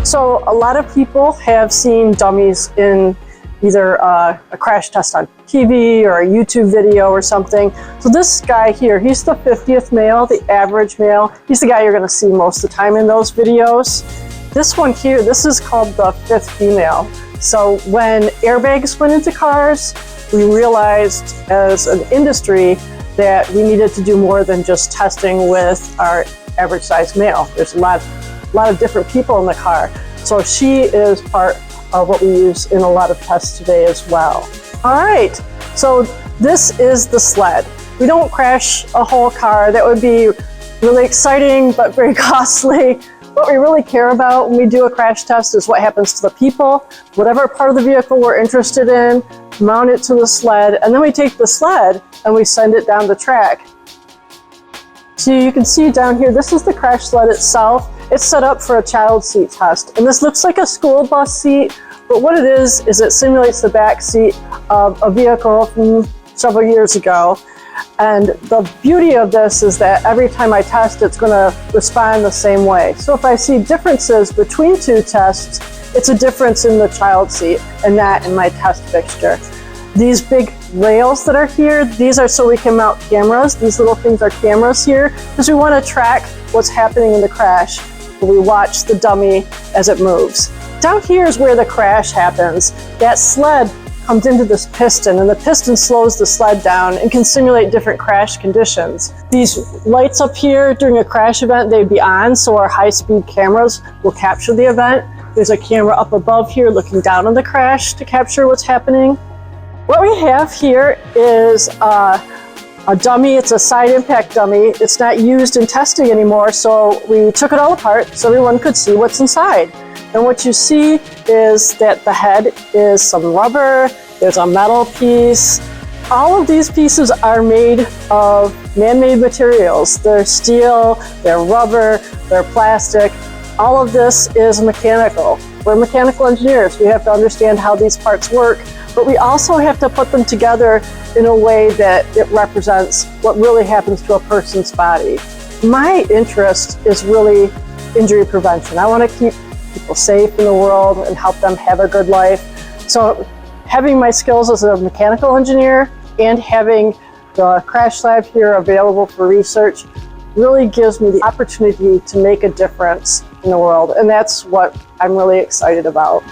So a lot of people have seen dummies in either a crash test on TV or a YouTube video or something. So this guy here, he's the 50th male, the average male. He's the guy you're gonna see most of the time in those videos. This one here, this is called the 5th female. So when airbags went into cars, we realized as an industry that we needed to do more than just testing with our average size male. There's a lot of different people in the car. So she is part of what we use in a lot of tests today as well. All right, so this is the Sled. We don't crash a whole car. That would be really exciting, but very costly. What we really care about when we do a crash test is what happens to the people. Whatever part of the vehicle we're interested in, mount it to the Sled, and then we take the Sled and we send it down the track. So you can see down here, this is the crash sled itself. It's set up for a child seat test. And this looks like a school bus seat, but what it is it simulates the back seat of a vehicle from several years ago. And the beauty of this is that every time I test, it's gonna respond the same way. So if I see differences between two tests, it's a difference in the child seat and not in my test fixture. These big rails that are here, these are so we can mount cameras. These little things are cameras here because we want to track what's happening in the crash. We watch the dummy as it moves. Down here is where the crash happens. That sled comes into this piston, and the piston slows the sled down and can simulate different crash conditions. These lights up here during a crash event, they'd be on, so our high-speed cameras will capture the event. There's a camera up above here looking down on the crash to capture what's happening. What we have here is a dummy. It's a side impact dummy. It's not used in testing anymore, so we took it all apart so everyone could see what's inside. And what you see is that the head is some rubber, there's a metal piece. All of these pieces are made of man-made materials. They're steel, they're rubber, they're plastic. All of this is mechanical. We're mechanical engineers. We have to understand how these parts work, but we also have to put them together in a way that it represents what really happens to a person's body. My interest is really injury prevention. I want to keep people safe in the world and help them have a good life. So having my skills as a mechanical engineer and having the crash lab here available for research really gives me the opportunity to make a difference in the world. And that's what I'm really excited about.